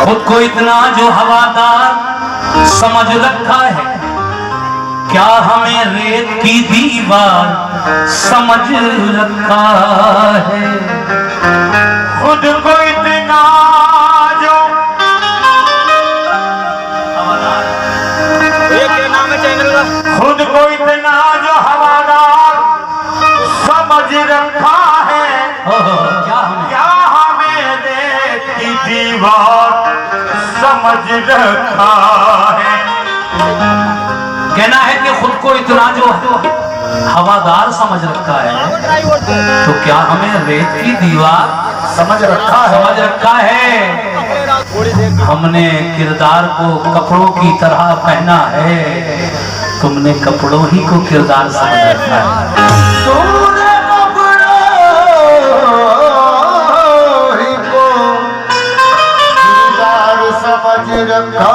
खुद को इतना जो हवादार समझ रखा है, क्या हमें रेत की दीवार समझ रखा है। खुद को इतना जो क्या नाम है चैनल का, खुद को इतना जो हवादार समझ रखा है, क्या हमें रेत की दीवार समझ रखा है। कहना है कि खुद को इतना जो हवादार समझ रखा है, तो क्या हमें रेत की दीवार समझ रखा है। हमने किरदार को कपड़ों की तरह पहना है, तुमने कपड़ों ही को किरदार समझ रखा है। तुमने कपड़ों ही को किरदार समझ रखा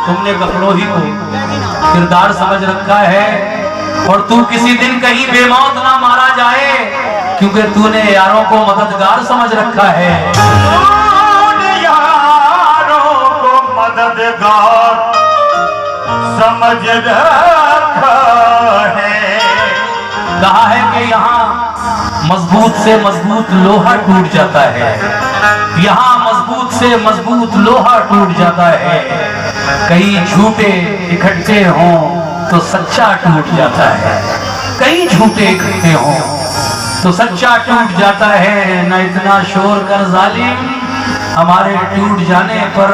तुमने कपड़ों ही को किरदार समझ रखा है। और तू किसी दिन कहीं बेमौत ना मारा जाए, क्योंकि तूने यारों को मददगार समझ रखा है। तूने यारों को मददगार समझ रखा है। कहा है कि यहाँ मजबूत से मजबूत लोहा टूट जाता है, यहाँ मजबूत से मजबूत लोहा टूट जाता है। कई झूठे इकट्ठे हों तो सच्चा टूट जाता है, कई झूठे इकट्ठे हों तो सच्चा टूट जाता है। न इतना शोर कर जालिम हमारे टूट जाने पर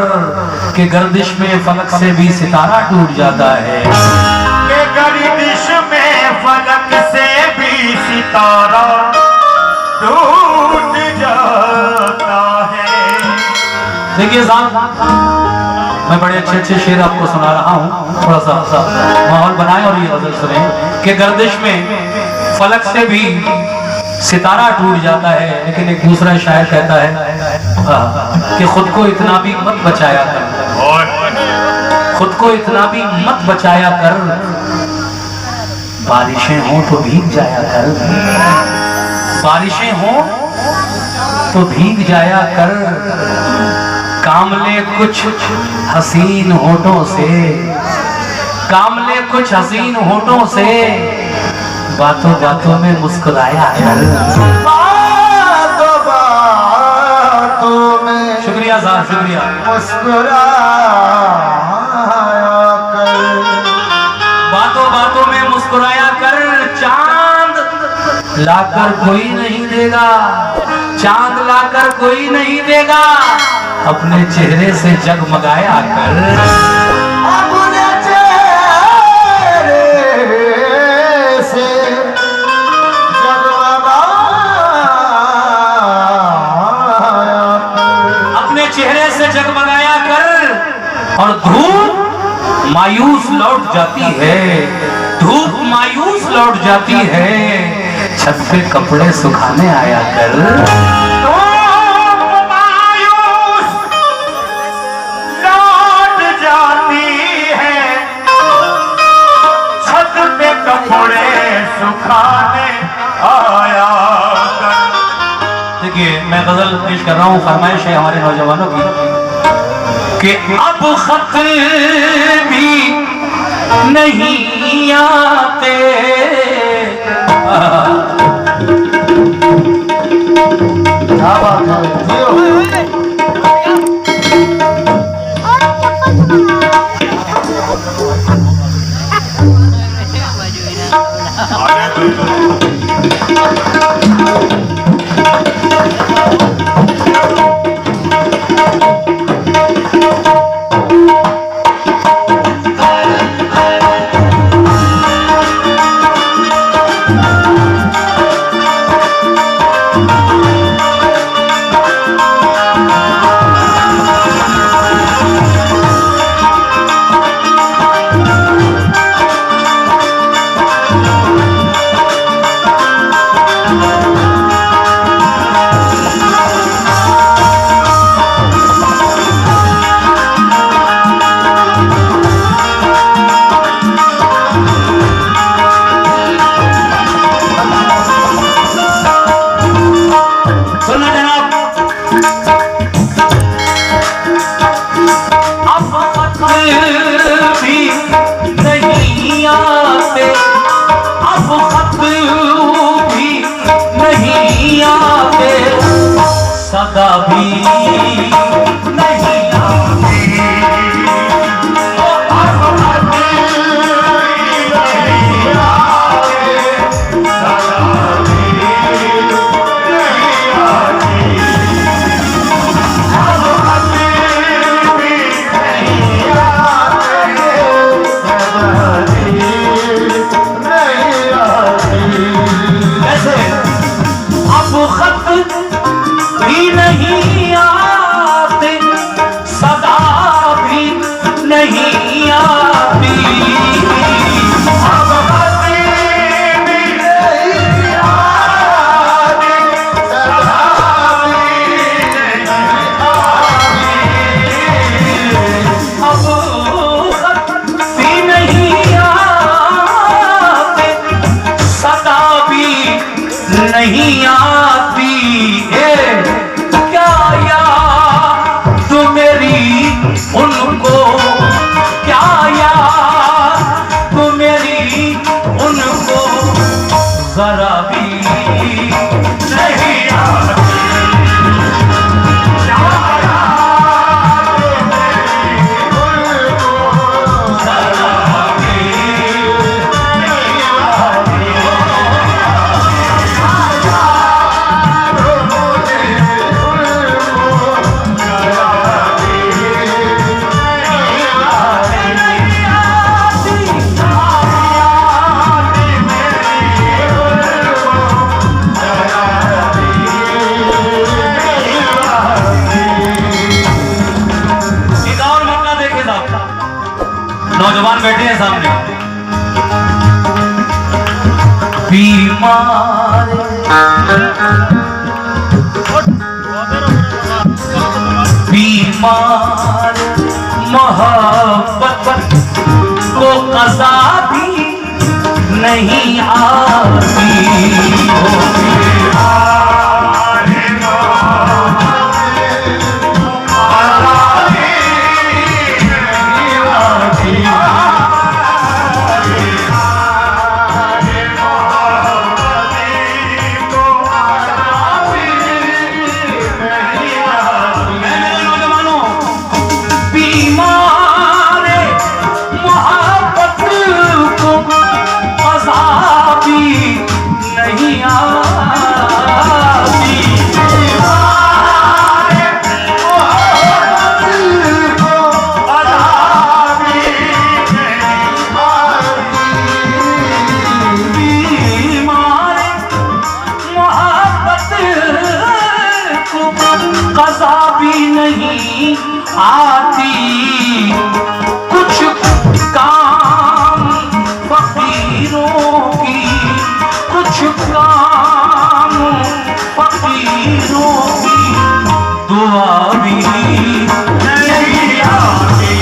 कि गर्दिश में फलक से भी सितारा टूट जाता है। के गर्दिश में फलक से भी सितारा टूट जाता है। देखिए साहब, मैं बड़े अच्छे अच्छे शेर आपको सुना रहा हूँ, थोड़ा सा माहौल बनाएं और ये गजल सुने कि गर्दिश में फलक से भी सितारा टूट जाता है। लेकिन एक दूसरा शायर कहता है कि खुद को इतना भी मत बचाया कर, खुद को इतना भी मत बचाया कर, बारिशें हों तो भीग जाया कर, बारिशें हों तो भीग जाया कर। काम ले कुछ हसीन होठों से, काम ले कुछ हसीन होठों से, बातों बातों में मुस्कुराया कर, बातों बातों में शुक्रिया साहब, शुक्रिया। मुस्कुराया कर, बातों बातों में मुस्कुराया कर। चांद लाकर कोई नहीं देगा, चांद लाकर कोई नहीं देगा, अपने चेहरे से जगमगाया कर। अपने चेहरे से जगमगाया कर, अपने चेहरे से जगमगाया कर। और धूप मायूस लौट जाती है, धूप मायूस लौट जाती है, छत पे कपड़े सुखाने आया कर। देखिए, मैं गजल पेश कर रहा हूँ, फरमाइश है हमारे नौजवानों की कि अब खत भी नहीं आते, क्या बात है। नहीं आते, सदा भी नहीं आते। भी नहीं आते, सदा भी नहीं आती। नहीं आती है क्या याद तो मेरी उनको, क्या याद तो मेरी उनको जरा भी नहीं आती। नौजवान बैठे हैं सामने, बीमार बीमार मोहब्बत को कज़ा भी नहीं आती। कज़ा भी नहीं आती, कुछ काम फकीरों की, कुछ काम फकीरों की दुआ भी नहीं आती।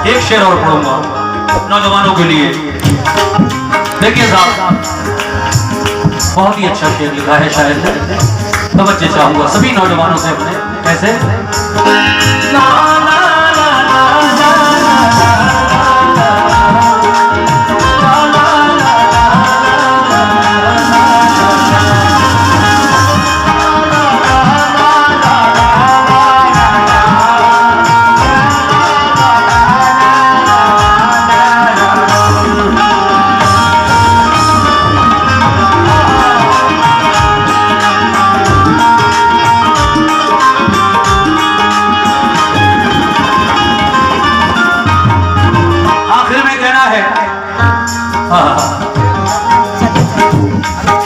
एक शेर और पढ़ूंगा नौजवानों के लिए। देखिए साहब, बहुत ही अच्छा शेर लिखा है शायर ने, तवज्जो चाहूंगा सभी नौजवानों से अपने। कैसे ना, ना, ना, ना, ना,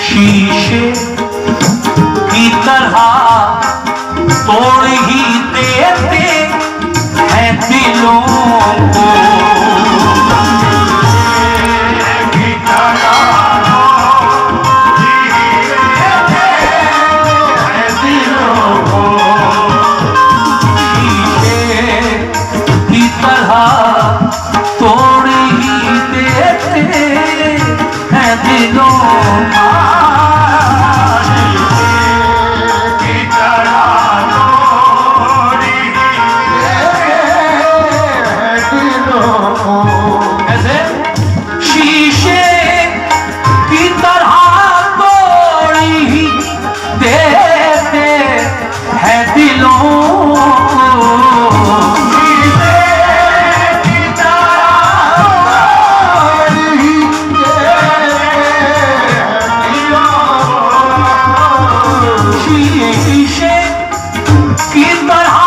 शीशे की तरह तोड़ ही देते हैं दिलों को, शीशे की तरह तोड़ ही देते हैं दिलों की तरह तोड़ ही ऐसे शीशे की तरह तोड़ ही देते हैं दिलों शीशे की तरह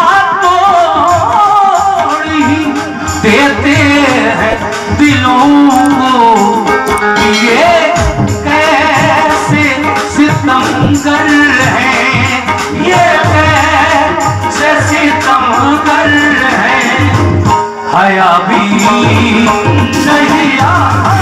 तोड़ ही देते हैं दिलों को। ये कैसे सितमगर हैं, ये कैसे सितमगर हैं, हया भी नहीं आ